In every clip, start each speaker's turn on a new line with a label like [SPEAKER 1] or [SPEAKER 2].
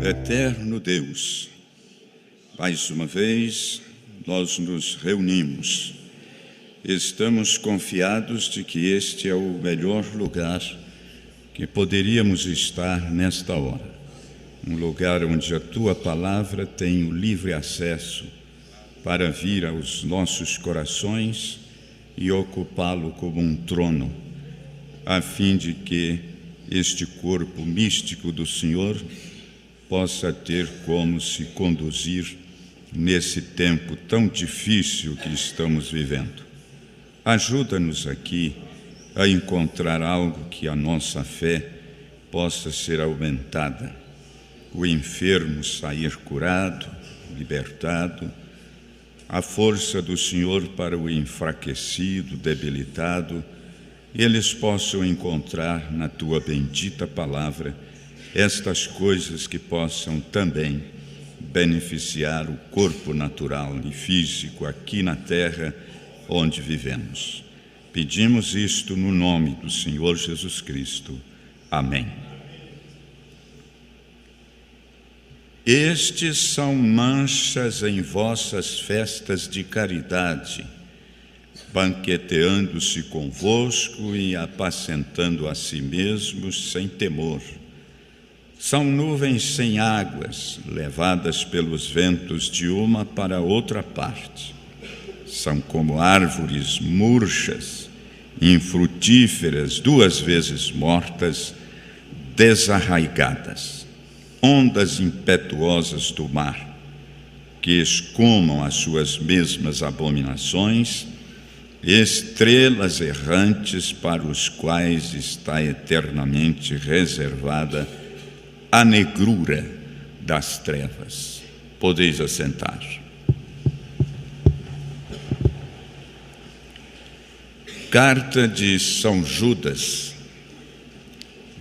[SPEAKER 1] Eterno Deus, mais uma vez nós nos reunimos. Estamos confiados de que este é o melhor lugar que poderíamos estar nesta hora. Um lugar onde a Tua Palavra tem o livre acesso para vir aos nossos corações e ocupá-lo como um trono, a fim de que este corpo místico do Senhor possa ter como se conduzir nesse tempo tão difícil que estamos vivendo. Ajuda-nos aqui a encontrar algo que a nossa fé possa ser aumentada. O enfermo sair curado, libertado, a força do Senhor para o enfraquecido, debilitado, e eles possam encontrar na Tua bendita palavra estas coisas que possam também beneficiar o corpo natural e físico aqui na terra onde vivemos. Pedimos isto no nome do Senhor Jesus Cristo. Amém. Estes são manchas em vossas festas de caridade, banqueteando-se convosco e apacentando a si mesmos sem temor. São nuvens sem águas, levadas pelos ventos de uma para outra parte. São como árvores murchas, infrutíferas, 2 vezes mortas, desarraigadas. Ondas impetuosas do mar, que escumam as suas mesmas abominações, estrelas errantes para os quais está eternamente reservada a negrura das trevas. Podeis assentar. Carta de São Judas,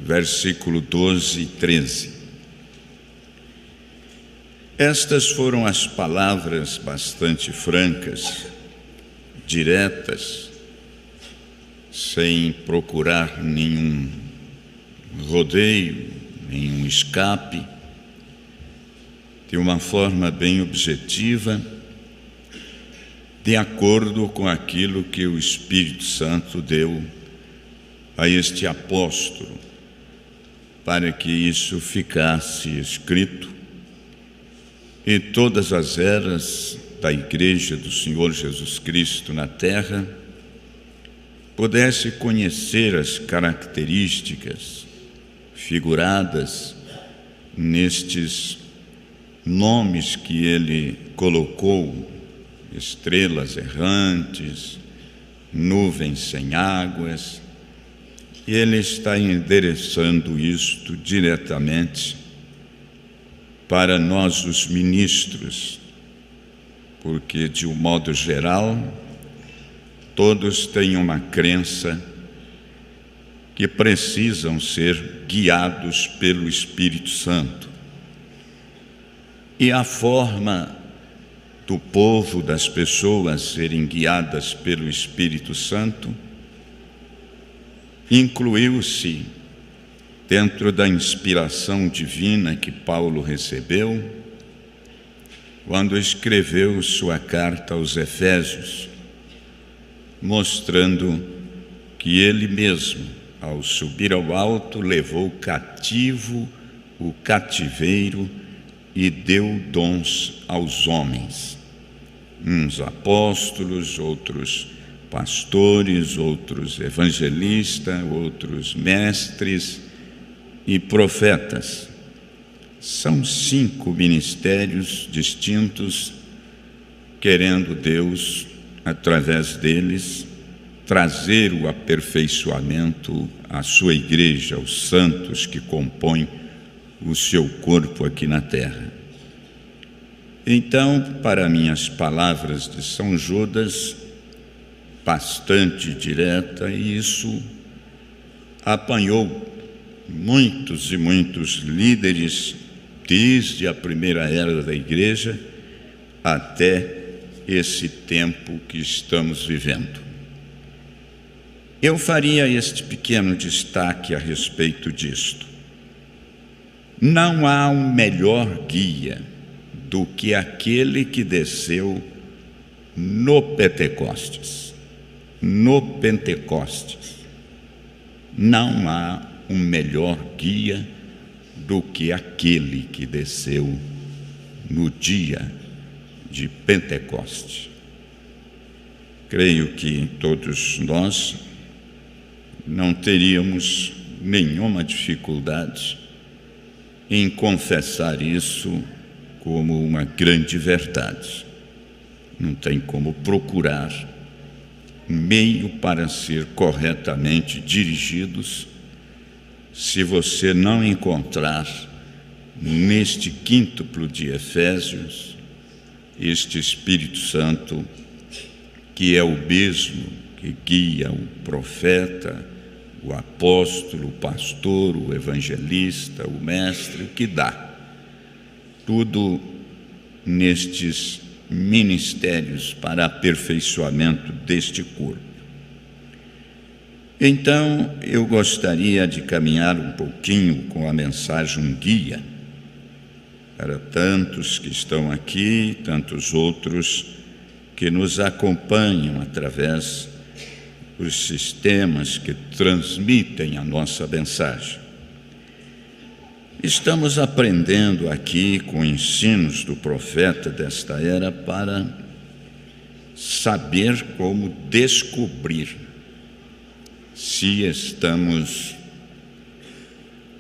[SPEAKER 1] versículo 12 e 13. Estas foram as palavras bastante francas, diretas, sem procurar nenhum rodeio, nenhum escape, de uma forma bem objetiva, de acordo com aquilo que o Espírito Santo deu a este apóstolo, para que isso ficasse escrito e todas as eras da Igreja do Senhor Jesus Cristo na terra pudesse conhecer as características figuradas nestes nomes que ele colocou: estrelas errantes, nuvens sem águas. E ele está endereçando isto diretamente para nós, os ministros, porque, de um modo geral, todos têm uma crença que precisam ser guiados pelo Espírito Santo. E a forma do povo, das pessoas serem guiadas pelo Espírito Santo, incluiu-se dentro da inspiração divina que Paulo recebeu, quando escreveu sua carta aos Efésios, mostrando que ele mesmo, ao subir ao alto, levou cativo o cativeiro e deu dons aos homens, uns apóstolos, outros pastores, outros evangelistas, outros mestres e profetas. São 5 ministérios distintos, querendo Deus, através deles, trazer o aperfeiçoamento à sua igreja, aos santos que compõem o seu corpo aqui na terra. Então, para mim, as palavras de São Judas, bastante direta, e isso apanhou muitos e muitos líderes desde a primeira era da igreja até esse tempo que estamos vivendo. Eu faria este pequeno destaque a respeito disto. Não há um melhor guia do que aquele que desceu no Pentecostes. No Pentecostes. Não há um melhor guia do que aquele que desceu no dia de Pentecostes. Creio que todos nós não teríamos nenhuma dificuldade em confessar isso como uma grande verdade. Não tem como procurar um meio para ser corretamente dirigidos se você não encontrar neste quíntuplo de Efésios este Espírito Santo, que é o mesmo que guia o profeta, o apóstolo, o pastor, o evangelista, o mestre, que dá tudo nestes ministérios para aperfeiçoamento deste corpo. Então, eu gostaria de caminhar um pouquinho com a mensagem guia para tantos que estão aqui, tantos outros que nos acompanham através dos sistemas que transmitem a nossa mensagem. Estamos aprendendo aqui com ensinos do profeta desta era para saber como descobrir se estamos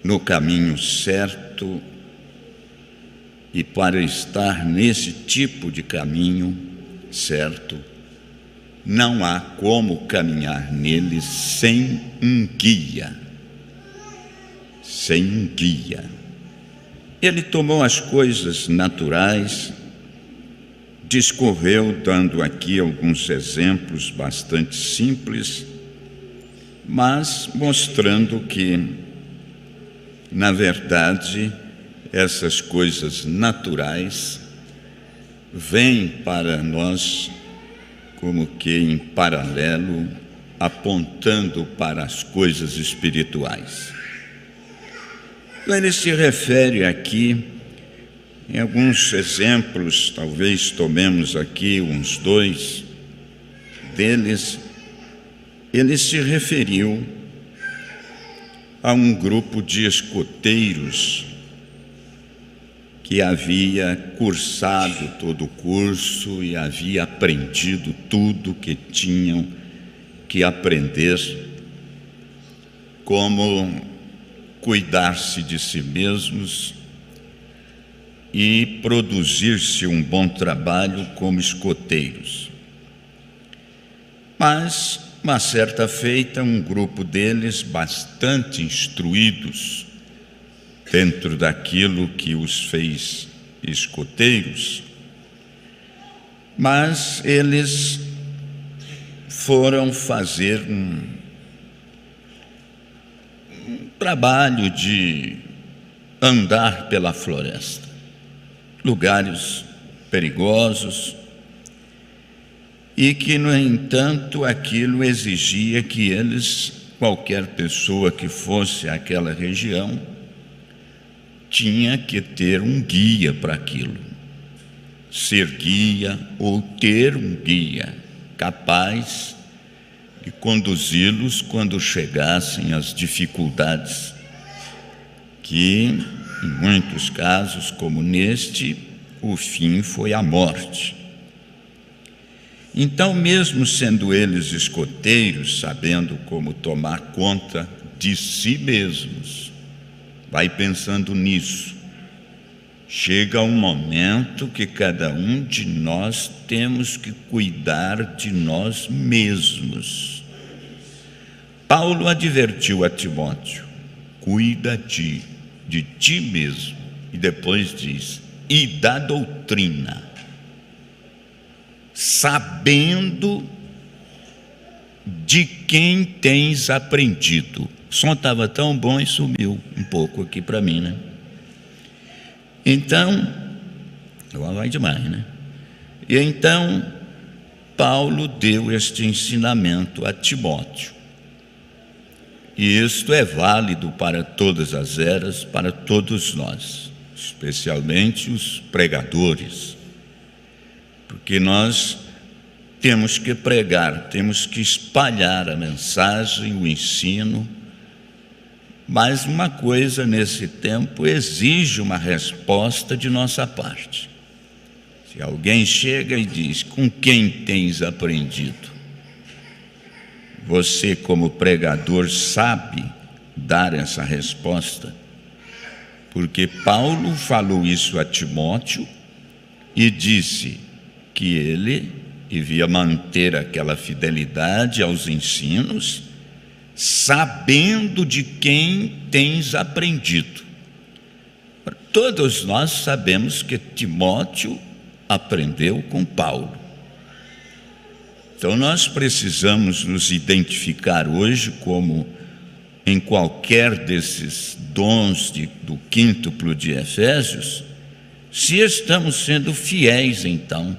[SPEAKER 1] no caminho certo, e para estar nesse tipo de caminho certo, não há como caminhar nele sem um guia. Sem um guia. Ele tomou as coisas naturais, discorreu, dando aqui alguns exemplos bastante simples, mas mostrando que, na verdade, essas coisas naturais vêm para nós como que em paralelo, apontando para as coisas espirituais. Então, ele se refere aqui em alguns exemplos, talvez tomemos aqui uns dois deles. Ele se referiu a um grupo de escoteiros que havia cursado todo o curso e havia aprendido tudo que tinham que aprender, como cuidar-se de si mesmos e produzir-se um bom trabalho como escoteiros. Mas, uma certa feita, um grupo deles, bastante instruídos dentro daquilo que os fez escoteiros, mas eles foram fazer um trabalho de andar pela floresta, lugares perigosos, e que, no entanto, aquilo exigia que eles, qualquer pessoa que fosse àquela região, tinha que ter um guia para aquilo, ser guia ou ter um guia capaz de conduzi-los quando chegassem as dificuldades, que em muitos casos, como neste, o fim foi a morte. Então, mesmo sendo eles escoteiros, sabendo como tomar conta de si mesmos, vai pensando nisso. Chega um momento que cada um de nós temos que cuidar de nós mesmos. Paulo advertiu a Timóteo: cuida de ti mesmo. E depois diz: e da doutrina, sabendo de quem tens aprendido. O som estava tão bom e sumiu um pouco aqui para mim, né? Então, vai demais, né? E então, Paulo deu este ensinamento a Timóteo. E isto é válido para todas as eras, para todos nós, especialmente os pregadores, porque nós temos que pregar, temos que espalhar a mensagem, o ensino, mas uma coisa nesse tempo exige uma resposta de nossa parte. Se alguém chega e diz: com quem tens aprendido? Você, como pregador, sabe dar essa resposta? Porque Paulo falou isso a Timóteo e disse que ele devia manter aquela fidelidade aos ensinos, sabendo de quem tens aprendido. Todos nós sabemos que Timóteo aprendeu com Paulo. Então nós precisamos nos identificar hoje como, em qualquer desses dons do quíntuplo de Efésios, se estamos sendo fiéis. Então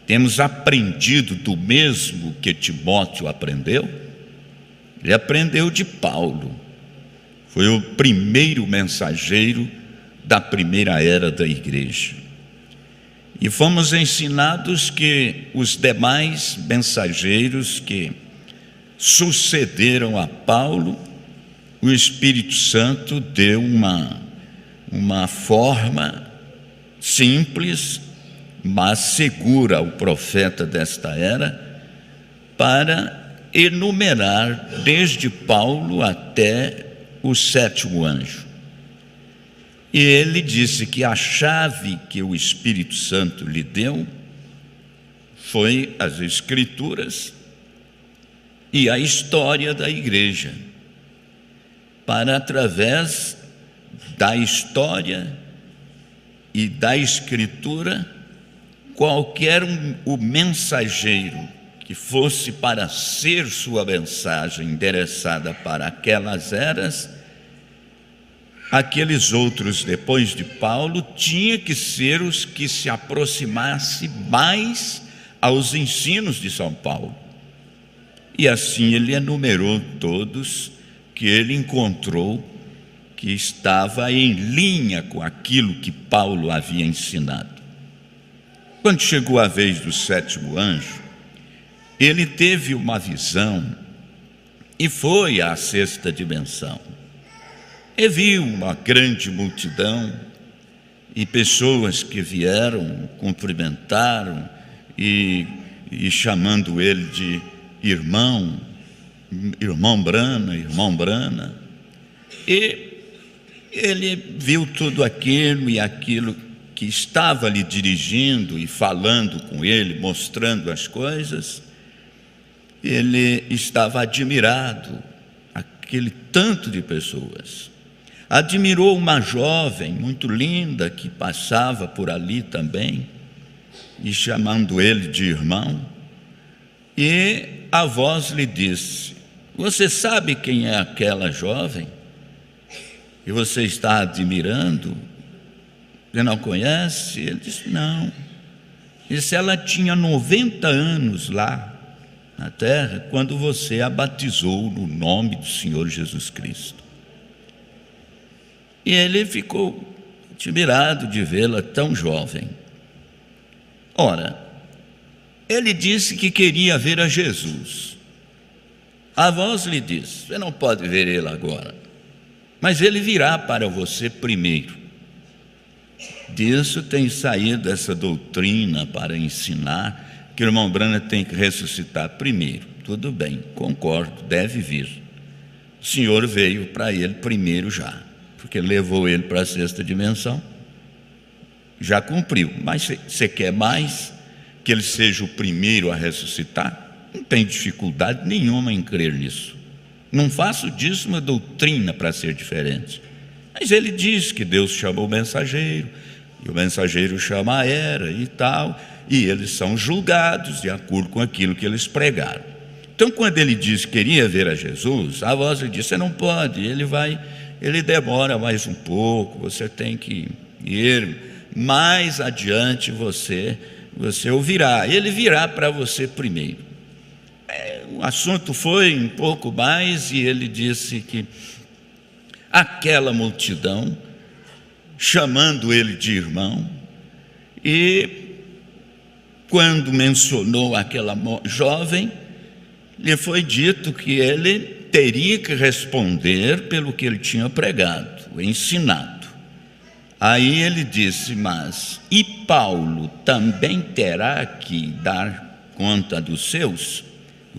[SPEAKER 1] temos aprendido do mesmo que Timóteo aprendeu. Ele aprendeu de Paulo, foi o primeiro mensageiro da primeira era da igreja. E fomos ensinados que os demais mensageiros que sucederam a Paulo, o Espírito Santo deu uma forma simples, mas segura ao profeta desta era, para enumerar desde Paulo até o 7º anjo. E ele disse que a chave que o Espírito Santo lhe deu foi as Escrituras e a história da igreja, para, através da história e da Escritura, qualquer o mensageiro que fosse para ser sua mensagem endereçada para aquelas eras, aqueles outros depois de Paulo tinha que ser os que se aproximasse mais aos ensinos de São Paulo. E assim ele enumerou todos que ele encontrou que estava em linha com aquilo que Paulo havia ensinado. Quando chegou a vez do 7º anjo, ele teve uma visão e foi à 6ª dimensão. E viu uma grande multidão e pessoas que vieram, cumprimentaram e chamando ele de irmão Brana. E ele viu tudo aquilo e aquilo que estava lhe dirigindo e falando com ele, mostrando as coisas. Ele estava admirado, aquele tanto de pessoas. Admirou uma jovem muito linda que passava por ali também, e chamando ele de irmão, e a voz lhe disse: você sabe quem é aquela jovem que você está admirando? Você não conhece? Ele disse: não. Ele disse: ela tinha 90 anos lá na terra quando você a batizou no nome do Senhor Jesus Cristo. E ele ficou admirado de vê-la tão jovem. Ora, ele disse que queria ver a Jesus. A voz lhe disse: você não pode ver ele agora, mas ele virá para você primeiro. Disso tem saído essa doutrina para ensinar que o irmão Brana tem que ressuscitar primeiro. Tudo bem, concordo, deve vir. O Senhor veio para ele primeiro já, porque levou ele para a 6ª dimensão, já cumpriu. Mas você quer mais que ele seja o primeiro a ressuscitar? Não tem dificuldade nenhuma em crer nisso. Não faço disso uma doutrina para ser diferente. Mas ele diz que Deus chamou o mensageiro, e o mensageiro chama a era e tal, e eles são julgados de acordo com aquilo que eles pregaram. Então, quando ele disse que queria ver a Jesus, a voz lhe disse: você não pode, ele demora mais um pouco, você tem que ir mais adiante, você ouvirá, ele virá para você primeiro. o assunto foi um pouco mais, e ele disse que aquela multidão, chamando ele de irmão, e quando mencionou aquela jovem, lhe foi dito que ele teria que responder pelo que ele tinha pregado, ensinado. Aí ele disse: mas e Paulo também terá que dar conta dos seus,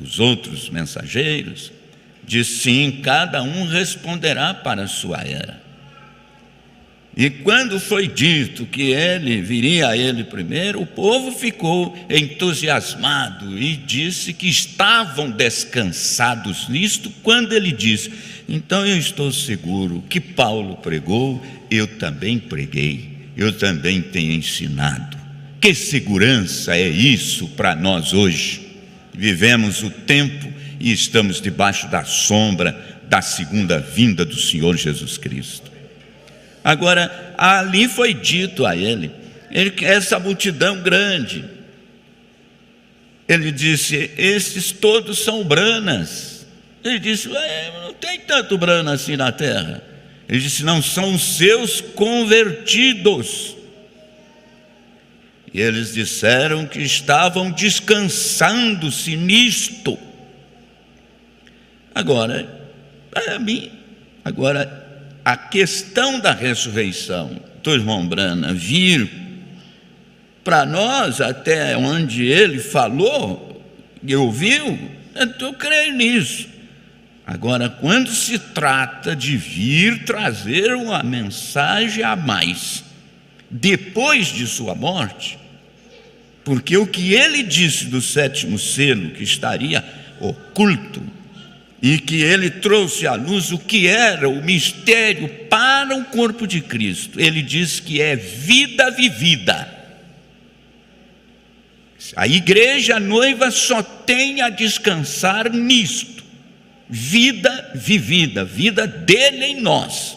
[SPEAKER 1] os outros mensageiros? Disse: sim, cada um responderá para a sua era. E quando foi dito que ele viria a ele primeiro, o povo ficou entusiasmado e disse que estavam descansados nisto, quando ele disse: então eu estou seguro que Paulo pregou, eu também preguei, eu também tenho ensinado. Que segurança é isso para nós hoje? Vivemos o tempo e estamos debaixo da sombra da segunda vinda do Senhor Jesus Cristo. Agora, ali foi dito a ele, essa multidão grande, ele disse: esses todos são branas. Ele disse: não tem tanto brana assim na terra. Ele disse: não, são os seus convertidos. E eles disseram que estavam descansando-se nisto. Agora, para mim, a questão da ressurreição do irmão Brana vir para nós até onde ele falou e ouviu, eu creio nisso. Agora, quando se trata de vir trazer uma mensagem a mais depois de sua morte, porque o que ele disse do sétimo selo, que estaria oculto, e que ele trouxe à luz o que era o mistério para o corpo de Cristo, ele diz que é vida vivida. A igreja, a noiva, só tem a descansar nisto: vida vivida, vida dele em nós.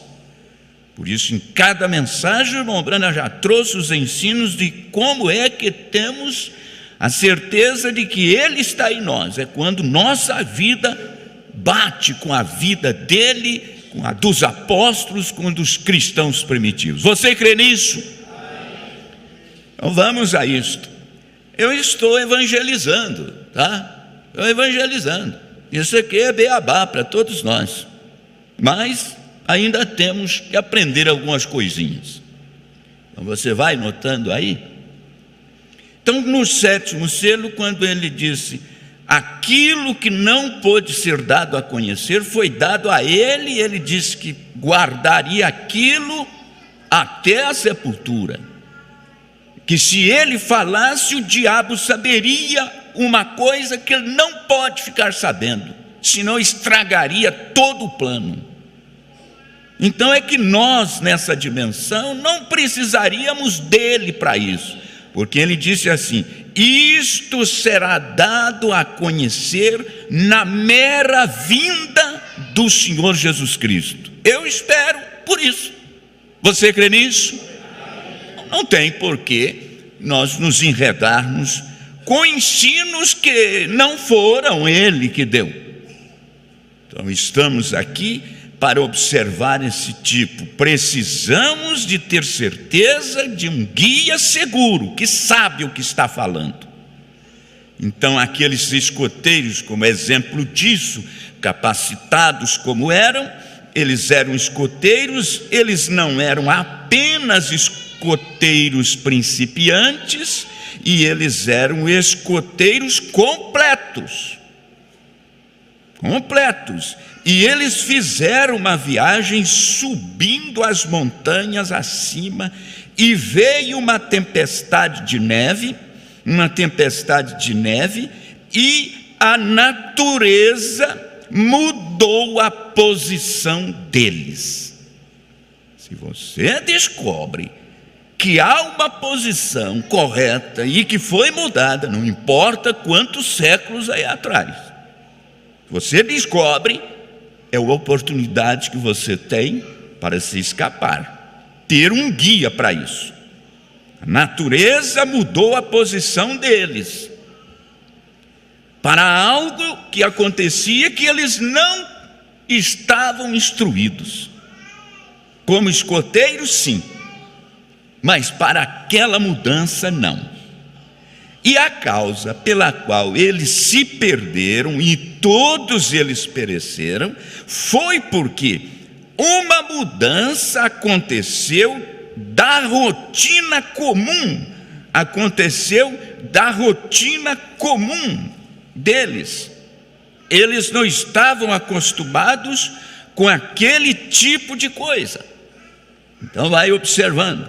[SPEAKER 1] Por isso, em cada mensagem, o irmão Brana já trouxe os ensinos de como é que temos a certeza de que ele está em nós. É quando nossa vida bate com a vida dele, com a dos apóstolos, com a dos cristãos primitivos. Você crê nisso? Então vamos a isto. Eu estou evangelizando, tá? Estou evangelizando. Isso aqui é beabá para todos nós, mas ainda temos que aprender algumas coisinhas. Então você vai notando aí. Então, no sétimo selo, quando ele disse: aquilo que não pôde ser dado a conhecer foi dado a ele, e ele disse que guardaria aquilo até a sepultura, que se ele falasse, o diabo saberia uma coisa que ele não pode ficar sabendo, senão estragaria todo o plano. Então é que nós, nessa dimensão, não precisaríamos dele para isso, porque ele disse assim: isto será dado a conhecer na mera vinda do Senhor Jesus Cristo. Eu espero por isso. Você crê nisso? Não tem porquê nós nos enredarmos com ensinos que não foram ele que deu. Então estamos aqui para observar esse tipo. Precisamos de ter certeza de um guia seguro, que sabe o que está falando. Então aqueles escoteiros, como exemplo disso, capacitados como eram, eles eram escoteiros, eles não eram apenas escoteiros principiantes, e eles eram escoteiros completos. E eles fizeram uma viagem subindo as montanhas acima, e veio uma tempestade de neve, e a natureza mudou a posição deles. Se você descobre que há uma posição correta e que foi mudada, não importa quantos séculos aí atrás, você descobre, é uma oportunidade que você tem para se escapar, ter um guia para isso. A natureza mudou a posição deles. para algo que acontecia que eles não estavam instruídos. Como escoteiros, sim, mas para aquela mudança, não. E a causa pela qual eles se perderam e todos eles pereceram foi porque uma mudança aconteceu da rotina comum, deles. Eles não estavam acostumados com aquele tipo de coisa. Então vai observando.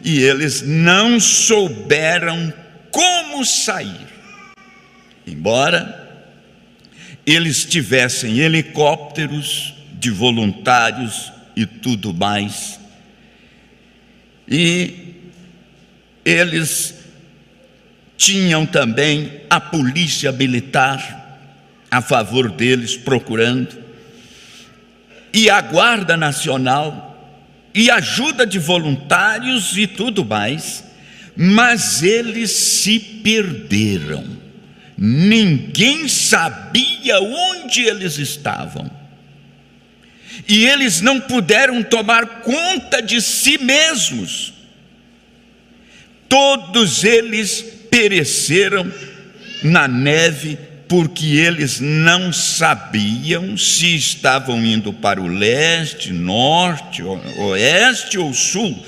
[SPEAKER 1] E eles não souberam como sair. Embora eles tivessem helicópteros de voluntários e tudo mais, e eles tinham também a polícia militar a favor deles, procurando, e a Guarda Nacional, e ajuda de voluntários e tudo mais, mas eles se perderam. Ninguém sabia onde eles estavam, e eles não puderam tomar conta de si mesmos. Todos eles pereceram na neve, porque eles não sabiam se estavam indo para o leste, norte, oeste ou sul,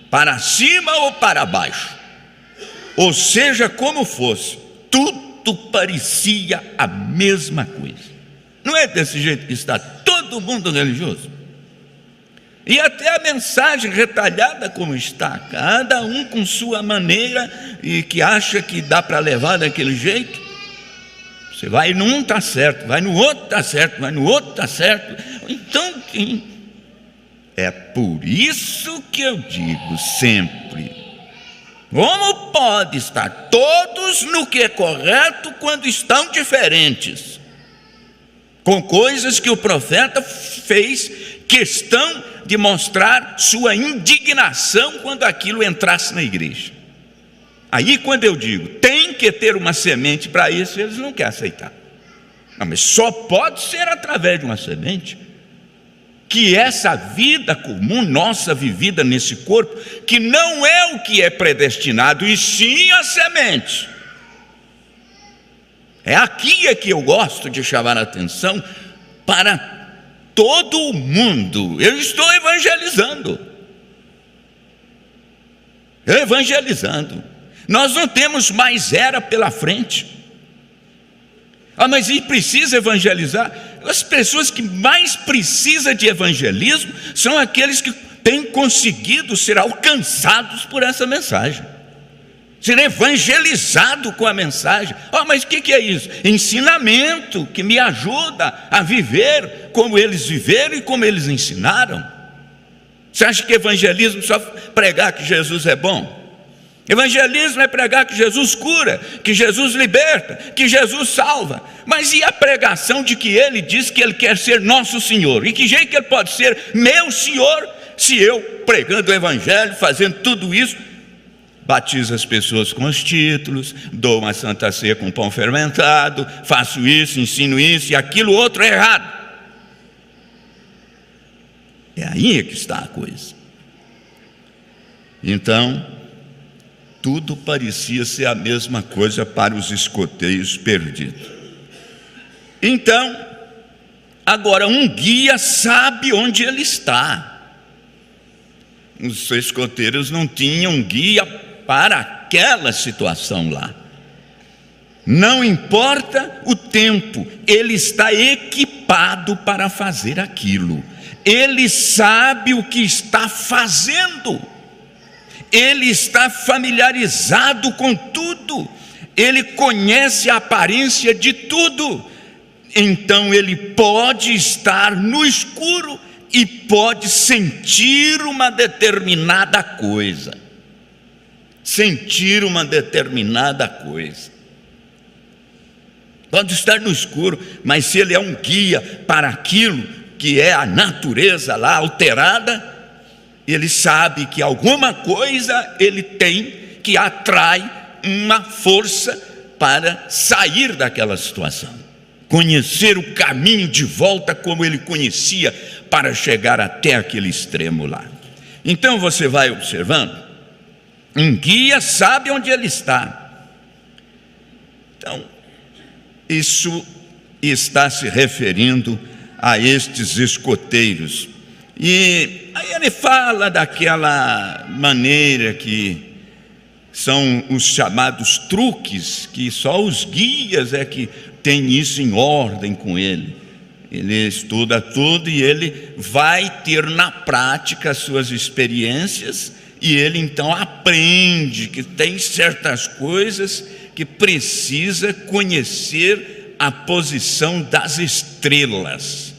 [SPEAKER 1] para cima ou para baixo. Ou seja, como fosse, tudo parecia a mesma coisa. Não é desse jeito que está todo mundo religioso? E até a mensagem retalhada como está, cada um com sua maneira e que acha que dá para levar daquele jeito. Você vai num, está certo, vai no outro, está certo, vai no outro, está certo. Então, é por isso que eu digo sempre: como pode estar todos no que é correto quando estão diferentes, com coisas que o profeta fez questão de mostrar sua indignação quando aquilo entrasse na igreja? Aí quando eu digo, tem que ter uma semente para isso, eles não querem aceitar. Não, mas só pode ser através de uma semente, que essa vida comum nossa vivida nesse corpo, que não é o que é predestinado, e sim a semente. É aqui é que eu gosto de chamar a atenção para todo o mundo. Eu estou evangelizando. Nós não temos mais era pela frente. Mas e precisa evangelizar? As pessoas que mais precisam de evangelismo são aqueles que têm conseguido ser alcançados por essa mensagem, ser evangelizado com a mensagem. Mas o que é isso? Ensinamento que me ajuda a viver como eles viveram e como eles ensinaram. Você acha que evangelismo é só pregar que Jesus é bom? Evangelismo é pregar que Jesus cura, que Jesus liberta, que Jesus salva. Mas e a pregação de que Ele diz que Ele quer ser nosso Senhor? E que jeito que Ele pode ser meu Senhor, se eu, pregando o Evangelho, fazendo tudo isso, batizo as pessoas com os títulos, dou uma santa ceia com pão fermentado, faço isso, ensino isso e aquilo outro é errado? É aí que está a coisa. Então, tudo parecia ser a mesma coisa para os escoteiros perdidos. Então, agora um guia sabe onde ele está. Os escoteiros não tinham guia para aquela situação lá. Não importa o tempo, ele está equipado para fazer aquilo. Ele sabe o que está fazendo. Ele está familiarizado com tudo, ele conhece a aparência de tudo, então ele pode estar no escuro e pode sentir uma determinada coisa. Pode estar no escuro, mas se ele é um guia para aquilo que é a natureza lá alterada, ele sabe que alguma coisa ele tem que atrai uma força para sair daquela situação, conhecer o caminho de volta como ele conhecia para chegar até aquele extremo lá. Então você vai observando, um guia sabe onde ele está. Então, isso está se referindo a estes escoteiros. E aí ele fala daquela maneira que são os chamados truques, que só os guias é que tem isso em ordem com ele. Ele estuda tudo e ele vai ter na prática as suas experiências, e ele então aprende que tem certas coisas que precisa conhecer a posição das estrelas,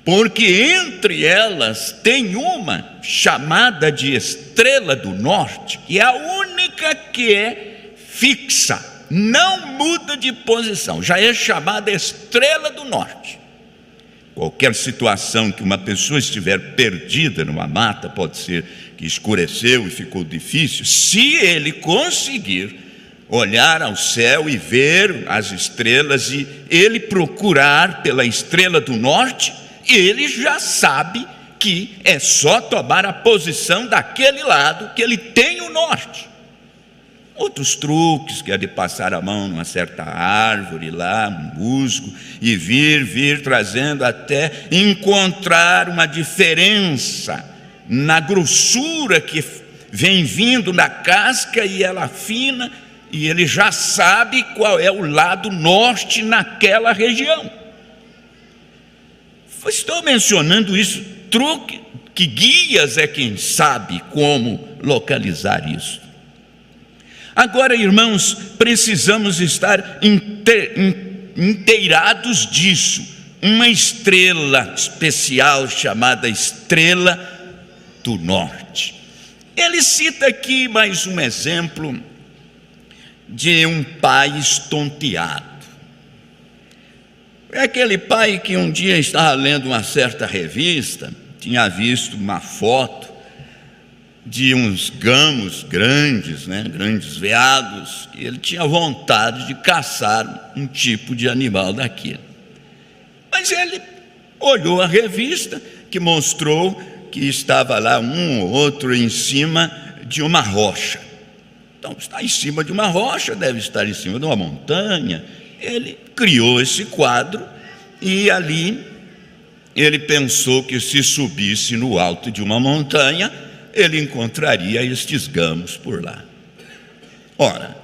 [SPEAKER 1] porque entre elas tem uma chamada de estrela do norte, que é a única que é fixa, não muda de posição, já é chamada estrela do norte. Qualquer situação que uma pessoa estiver perdida numa mata, pode ser que escureceu e ficou difícil, se ele conseguir olhar ao céu e ver as estrelas, e ele procurar pela estrela do norte, ele já sabe que é só tomar a posição daquele lado que ele tem o norte. Outros truques, que é de passar a mão numa certa árvore lá, um musgo, e vir trazendo até encontrar uma diferença na grossura que vem vindo na casca, e ela fina, e ele já sabe qual é o lado norte naquela região. Estou mencionando isso, truque, que guias é quem sabe como localizar isso. Agora, irmãos, precisamos estar inteirados disso. Uma estrela especial chamada estrela do norte. Ele cita aqui mais um exemplo de um pai estonteado. É aquele pai que um dia estava lendo uma certa revista, tinha visto uma foto de uns gamos grandes, grandes veados, e ele tinha vontade de caçar um tipo de animal daquele. Mas ele olhou a revista, que mostrou que estava lá um ou outro em cima de uma rocha. Então, está em cima de uma rocha, deve estar em cima de uma montanha. Ele criou esse quadro, e ali ele pensou que se subisse no alto de uma montanha, ele encontraria estes gamos por lá. Ora,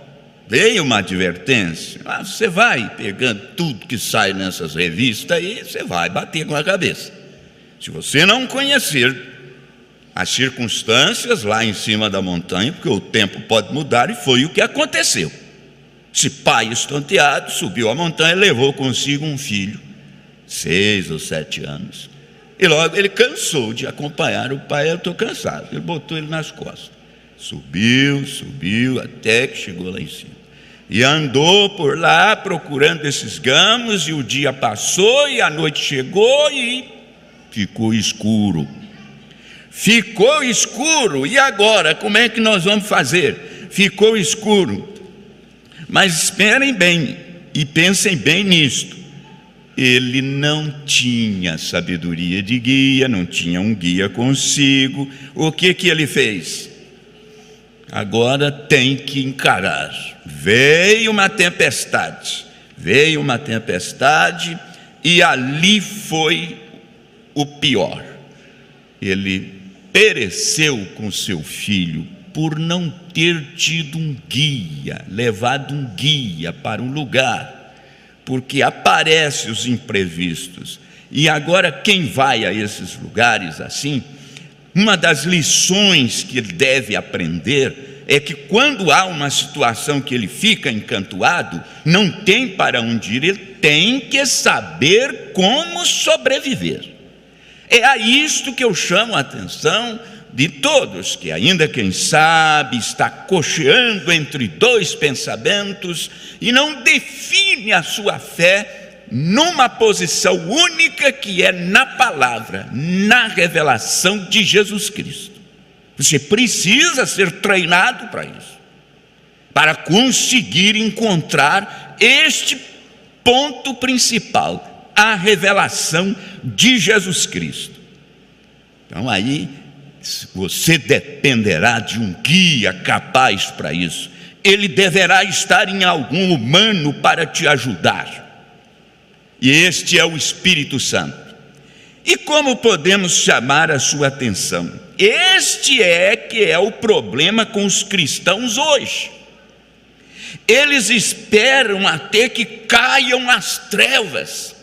[SPEAKER 1] veio uma advertência: você vai pegando tudo que sai nessas revistas aí, você vai bater com a cabeça. Se você não conhecer as circunstâncias lá em cima da montanha, porque o tempo pode mudar, e foi o que aconteceu. Esse pai estonteado subiu a montanha e levou consigo um filho, 6 ou 7 anos. E logo ele cansou de acompanhar o pai. Eu estou cansado. Ele botou ele nas costas. Subiu, até que chegou lá em cima. E andou por lá procurando esses gamos, e o dia passou, e a noite chegou, e ficou escuro. Ficou escuro, e agora, como é que nós vamos fazer? Ficou escuro. Mas esperem bem e pensem bem nisto. Ele não tinha sabedoria de guia, não tinha um guia consigo. O que ele fez? Agora tem que encarar. Veio uma tempestade, e ali foi o pior. Ele pereceu com seu filho por não ter tido um guia, levado um guia para um lugar, porque aparecem os imprevistos. E agora, quem vai a esses lugares assim, uma das lições que ele deve aprender é que quando há uma situação que ele fica encantoado, não tem para onde ir, ele tem que saber como sobreviver. É a isto que eu chamo a atenção de todos, que ainda quem sabe está cocheando entre dois pensamentos e não define a sua fé numa posição única, que é na palavra, na revelação de Jesus Cristo. Você precisa ser treinado para isso.
[SPEAKER 2] para conseguir encontrar este ponto principal, a revelação de Jesus Cristo. Então aí você dependerá de um guia capaz para isso. Ele deverá estar em algum humano para te ajudar. E este é o Espírito Santo. E como podemos chamar a sua atenção? Este é que é o problema com os cristãos hoje. Eles esperam até que caiam as trevas.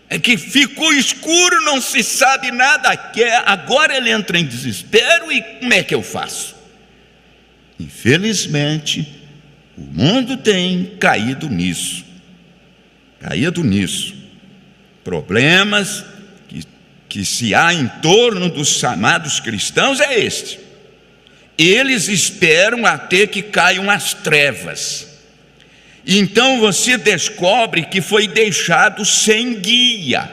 [SPEAKER 2] É que ficou escuro, não se sabe nada, agora ele entra em desespero e como é que eu faço? Infelizmente, o mundo tem caído nisso. Problemas que se há em torno dos chamados cristãos é este. Eles esperam até que caiam as trevas. Então você descobre que foi deixado sem guia.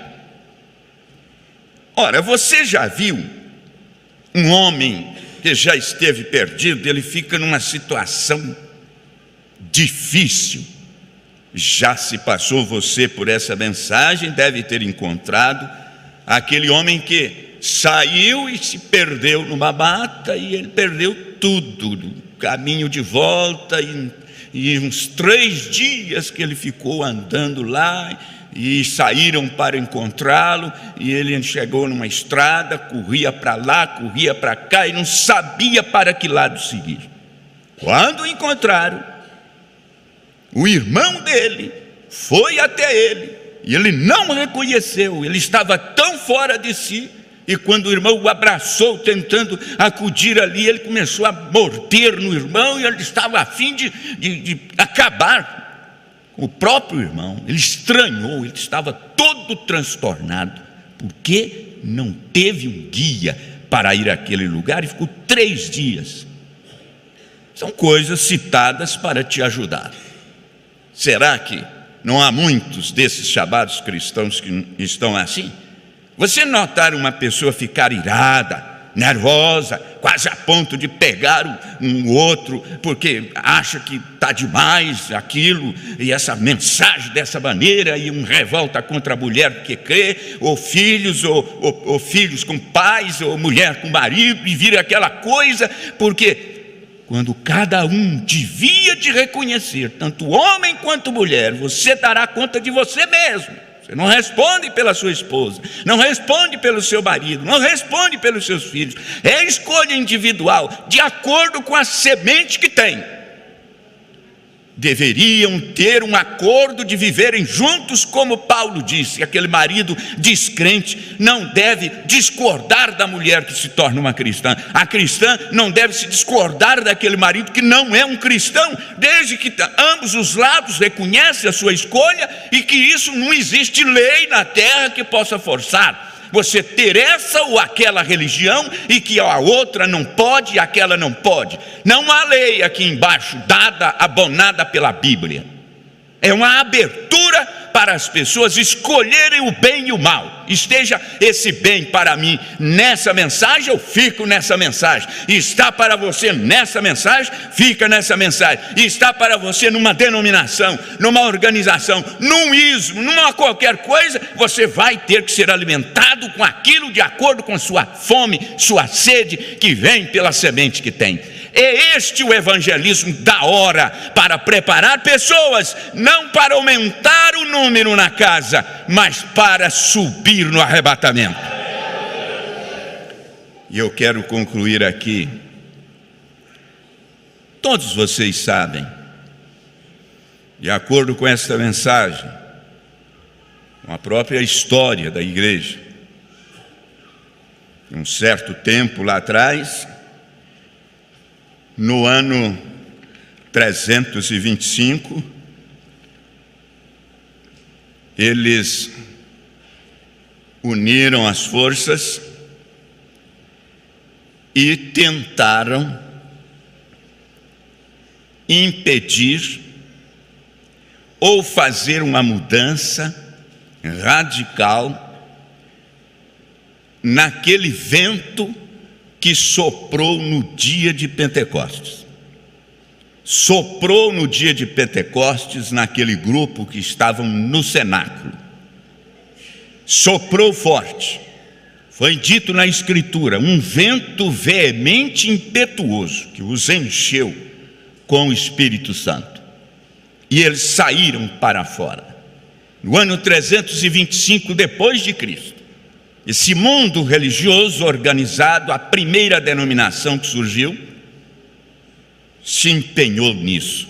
[SPEAKER 2] Ora, você já viu um homem que já esteve perdido? Ele fica numa situação difícil. Já se passou você por essa mensagem, deve ter encontrado aquele homem que saiu e se perdeu numa mata, e ele perdeu tudo, no caminho de volta, e uns 3 dias que ele ficou andando lá, e saíram para encontrá-lo, e ele chegou numa estrada, corria para lá, corria para cá, e não sabia para que lado seguir. Quando o encontraram, o irmão dele foi até ele, e ele não o reconheceu, ele estava tão fora de si, e quando o irmão o abraçou, tentando acudir ali, ele começou a morder no irmão, e ele estava a fim de acabar com o próprio irmão. Ele estranhou, ele estava todo transtornado, porque não teve um guia para ir àquele lugar, e ficou 3 dias. São coisas citadas para te ajudar. Será que não há muitos desses chamados cristãos que estão assim? Você notar uma pessoa ficar irada, nervosa, quase a ponto de pegar um outro, porque acha que está demais aquilo, e essa mensagem dessa maneira, e um revolta contra a mulher que crê, ou filhos, ou filhos com pais, ou mulher com marido, e vira aquela coisa, porque quando cada um devia de reconhecer, tanto homem quanto mulher, você dará conta de você mesmo. Você não responde pela sua esposa, não responde pelo seu marido, não responde pelos seus filhos. É escolha individual, de acordo com a semente que tem. Deveriam ter um acordo de viverem juntos, como Paulo disse. Aquele marido descrente não deve discordar da mulher que se torna uma cristã. A cristã não deve se discordar daquele marido que não é um cristão, desde que ambos os lados reconhecem a sua escolha, e que isso não existe lei na terra que possa forçar você ter essa ou aquela religião, e que a outra não pode e aquela não pode. Não há lei aqui embaixo dada, abonada pela Bíblia. É uma abertura para as pessoas escolherem o bem e o mal. Esteja esse bem para mim nessa mensagem, eu fico nessa mensagem. E está para você nessa mensagem, fica nessa mensagem. E está para você numa denominação, numa organização, num ismo, numa qualquer coisa, você vai ter que ser alimentado com aquilo de acordo com a sua fome, sua sede, que vem pela semente que tem. É este o evangelismo da hora, para preparar pessoas, não para aumentar o número na casa, mas para subir no arrebatamento. E eu quero concluir aqui. Todos vocês sabem, de acordo com esta mensagem, com a própria história da igreja, um certo tempo lá atrás, no ano 325, eles uniram as forças e tentaram impedir ou fazer uma mudança radical naquele vento que soprou no dia de Pentecostes. soprou no dia de Pentecostes naquele grupo que estavam no cenáculo. Soprou forte. Foi dito na Escritura, um vento veemente e impetuoso que os encheu com o Espírito Santo. E eles saíram para fora. No ano 325 depois de Cristo, esse mundo religioso organizado, a primeira denominação que surgiu, se empenhou nisso,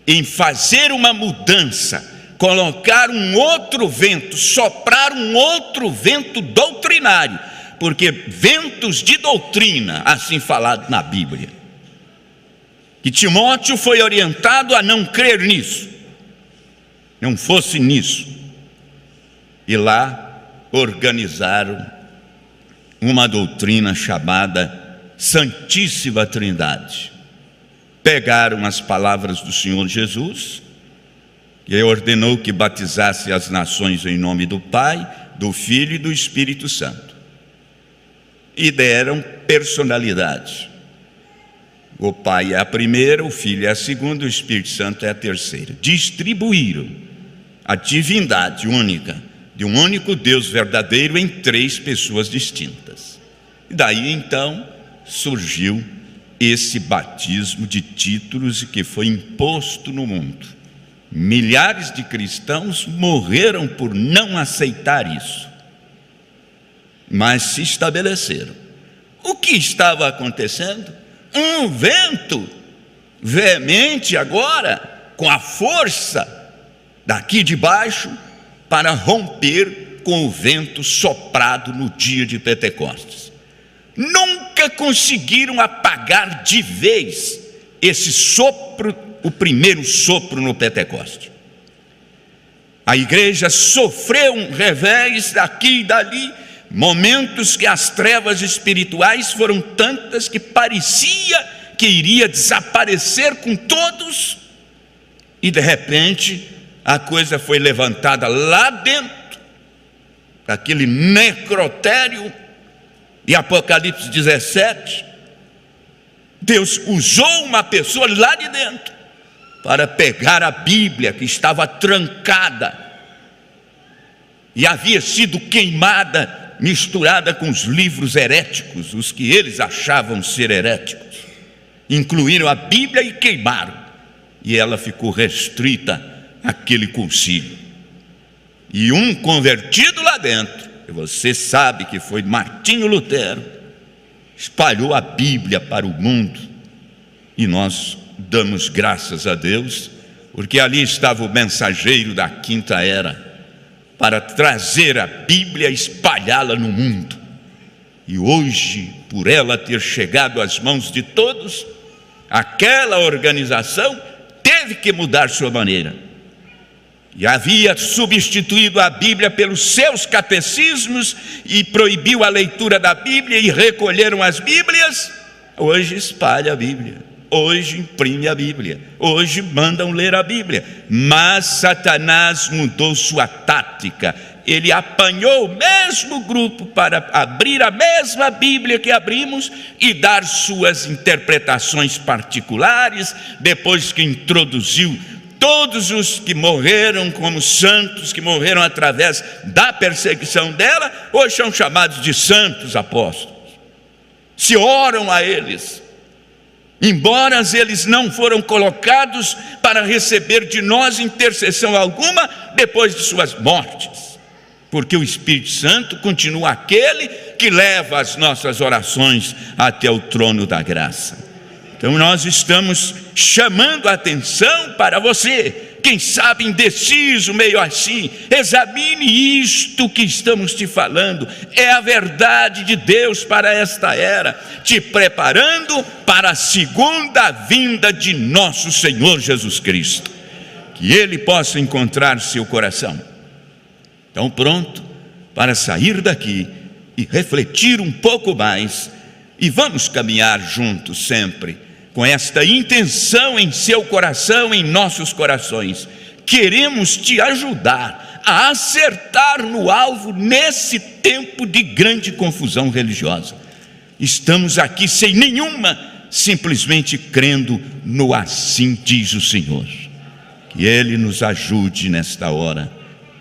[SPEAKER 2] em fazer uma mudança, colocar um outro vento, soprar um outro vento doutrinário, porque ventos de doutrina, assim falado na Bíblia, que Timóteo foi orientado a não crer nisso, não fosse nisso, e lá organizaram uma doutrina chamada Santíssima Trindade. Pegaram as palavras do Senhor Jesus, que ordenou que batizasse as nações em nome do Pai, do Filho e do Espírito Santo, e deram personalidade. O Pai é a primeira, o Filho é a segunda, o Espírito Santo é a terceira. Distribuíram a divindade única de um único Deus verdadeiro em 3 pessoas distintas. E daí então surgiu esse batismo de títulos que foi imposto no mundo. Milhares de cristãos morreram por não aceitar isso, mas se estabeleceram. O que estava acontecendo? Um vento veemente agora, com a força daqui de baixo, para romper com o vento soprado no dia de Pentecostes. Nunca conseguiram apagar de vez esse sopro, o primeiro sopro no Pentecoste. A igreja sofreu um revés daqui e dali, momentos que as trevas espirituais foram tantas que parecia que iria desaparecer com todos, e de repente a coisa foi levantada lá dentro, daquele necrotério de Apocalipse 17. Deus usou uma pessoa lá de dentro para pegar a Bíblia que estava trancada e havia sido queimada, misturada com os livros heréticos, os que eles achavam ser heréticos. Incluíram a Bíblia e queimaram, e ela ficou restrita àquele concílio. E um convertido lá dentro, que você sabe que foi Martinho Lutero, espalhou a Bíblia para o mundo, e nós damos graças a Deus, porque ali estava o mensageiro da quinta era, para trazer a Bíblia e espalhá-la no mundo. E hoje, por ela ter chegado às mãos de todos, aquela organização teve que mudar sua maneira. E havia substituído a Bíblia pelos seus catecismos e proibiu a leitura da Bíblia e recolheram as Bíblias. Hoje espalha a Bíblia, hoje imprime a Bíblia, hoje mandam ler a Bíblia. Mas Satanás mudou sua tática. Ele apanhou o mesmo grupo para abrir a mesma Bíblia que abrimos e dar suas interpretações particulares, depois que introduziu todos os que morreram como santos, que morreram através da perseguição dela, hoje são chamados de santos apóstolos. Se oram a eles, embora eles não foram colocados para receber de nós intercessão alguma depois de suas mortes, porque o Espírito Santo continua aquele que leva as nossas orações até o trono da graça. Então nós estamos chamando a atenção para você, quem sabe indeciso, meio assim, examine isto que estamos te falando, é a verdade de Deus para esta era, te preparando para a segunda vinda de nosso Senhor Jesus Cristo, que Ele possa encontrar seu coração tão pronto para sair daqui e refletir um pouco mais, e vamos caminhar juntos sempre, com esta intenção em seu coração, em nossos corações. Queremos te ajudar a acertar no alvo nesse tempo de grande confusão religiosa. Estamos aqui sem nenhuma simplesmente crendo no assim diz o Senhor. Que Ele nos ajude nesta hora,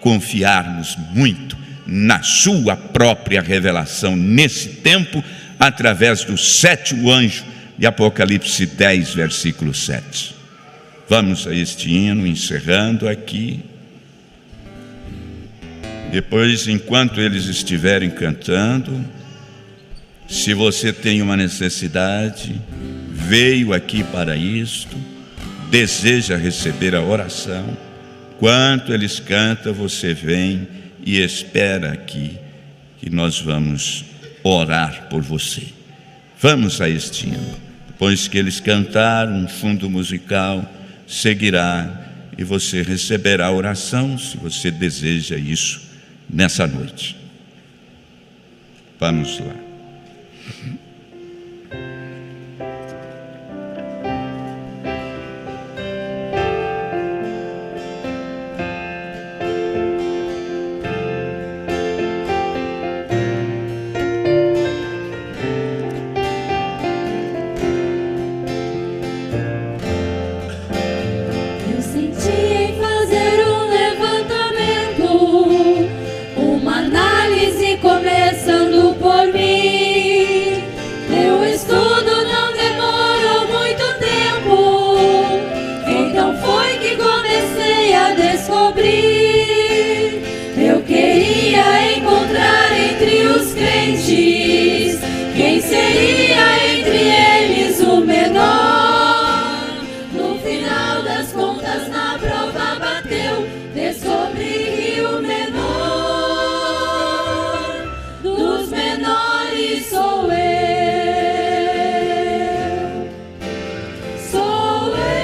[SPEAKER 2] confiarmos muito na sua própria revelação nesse tempo, através do 7º anjo de Apocalipse 10, versículo 7. Vamos a este hino, encerrando aqui. Depois, enquanto eles estiverem cantando, se você tem uma necessidade, veio aqui para isto, deseja receber a oração, enquanto eles cantam, você vem e espera aqui, que nós vamos orar por você. Vamos a este hino. Depois que eles cantaram, um fundo musical seguirá e você receberá a oração, se você deseja isso nessa noite. Vamos lá.
[SPEAKER 3] Eu queria encontrar entre os crentes quem seria entre eles o menor. No final das contas, na prova bateu, descobri que o menor dos menores sou eu.
[SPEAKER 4] Sou eu.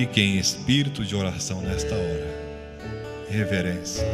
[SPEAKER 4] fique em espírito de oração nesta hora. Reverência.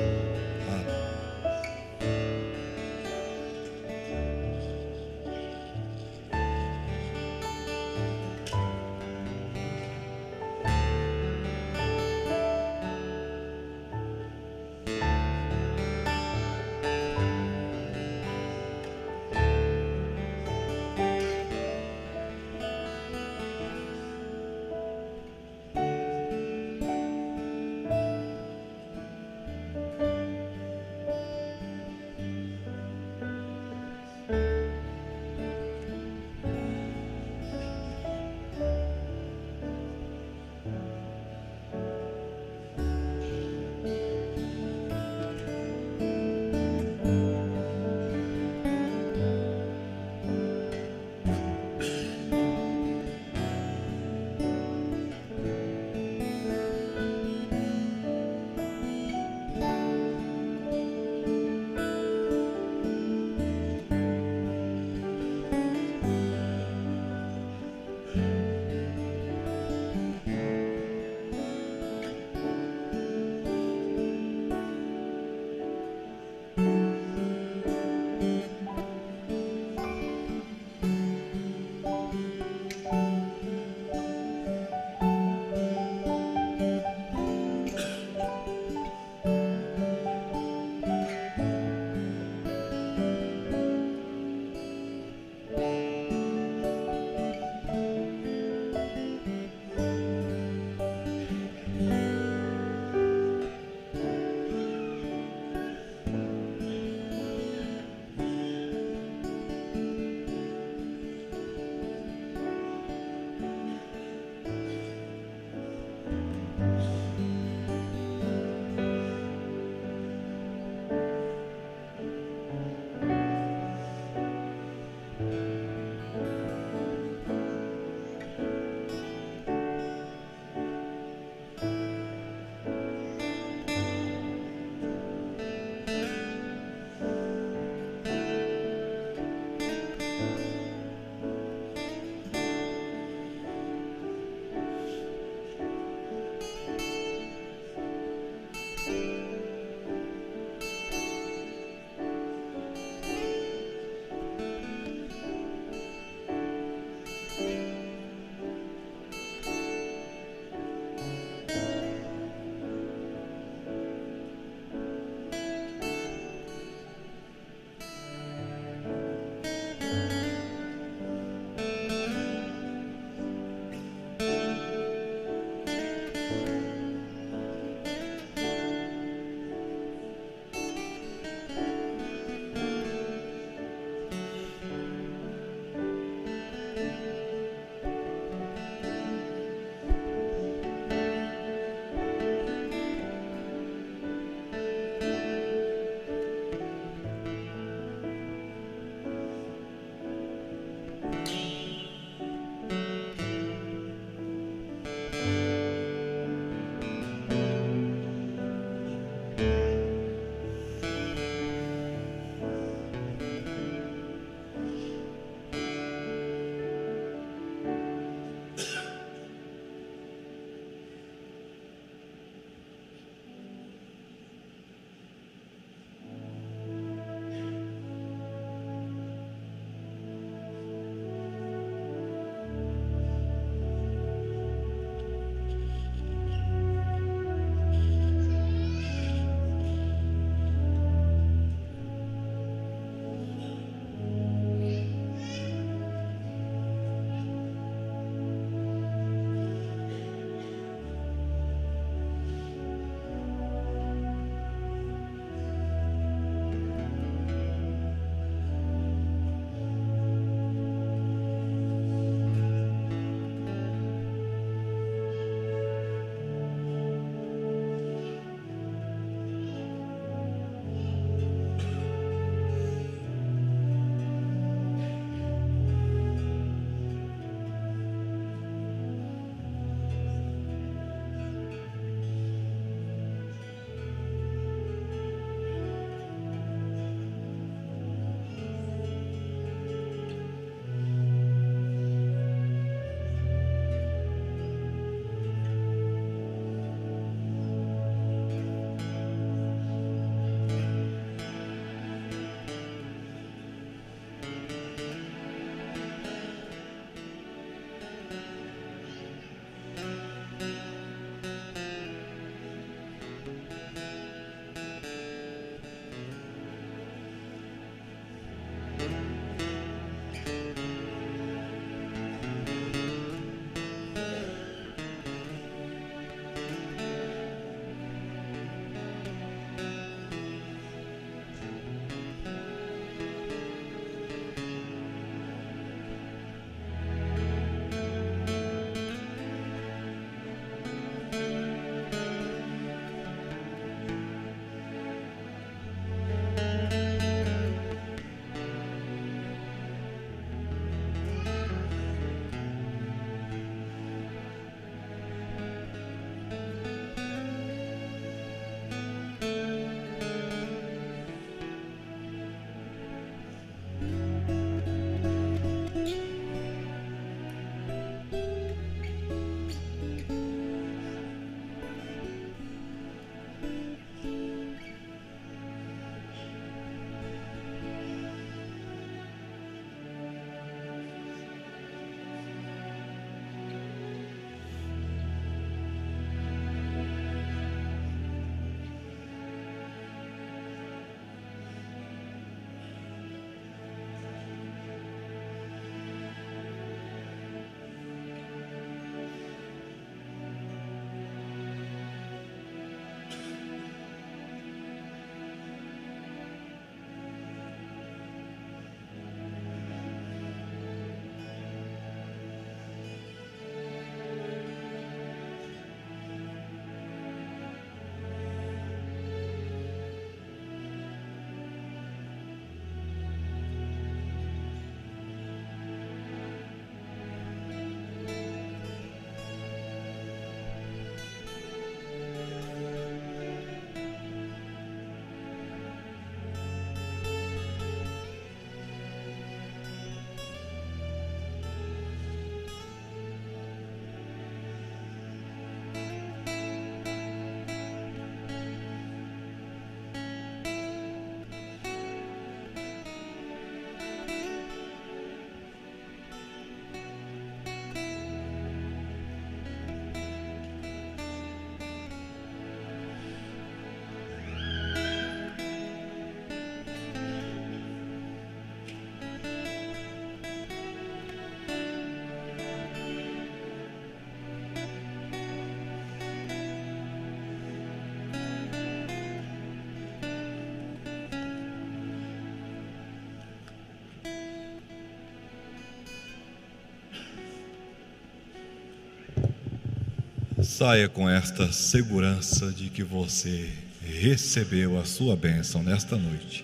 [SPEAKER 4] Saia com esta segurança de que você recebeu a sua bênção nesta noite,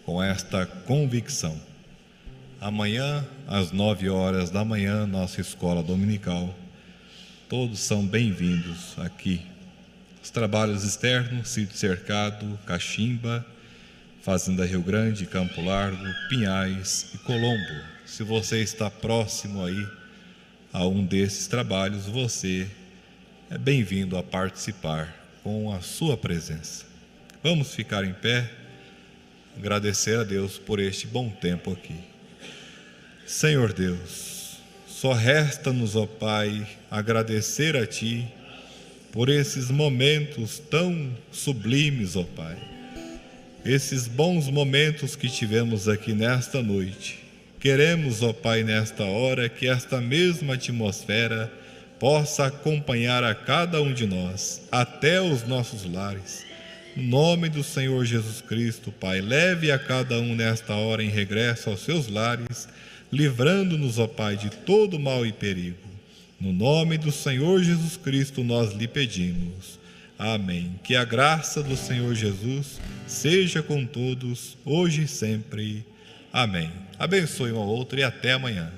[SPEAKER 4] com esta convicção. Amanhã, às 9 horas da manhã, nossa escola dominical, todos são bem-vindos aqui. Os trabalhos externos, Sítio Cercado, Caximba, Fazenda Rio Grande, Campo Largo, Pinhais e Colombo. Se você está próximo aí a um desses trabalhos, você é bem-vindo a participar com a sua presença. Vamos ficar em pé, agradecer a Deus por este bom tempo aqui. Senhor Deus, só resta-nos, ó Pai, agradecer a Ti por esses momentos tão sublimes, ó Pai. Esses bons momentos que tivemos aqui nesta noite. Queremos, ó Pai, nesta hora, que esta mesma atmosfera possa acompanhar a cada um de nós, até os nossos lares. No nome do Senhor Jesus Cristo, Pai, leve a cada um nesta hora em regresso aos seus lares, livrando-nos, ó Pai, de todo mal e perigo. No nome do Senhor Jesus Cristo nós lhe pedimos. Amém. Que a graça do Senhor Jesus seja com todos, hoje e sempre. Amém. Abençoe um ao outro e até amanhã.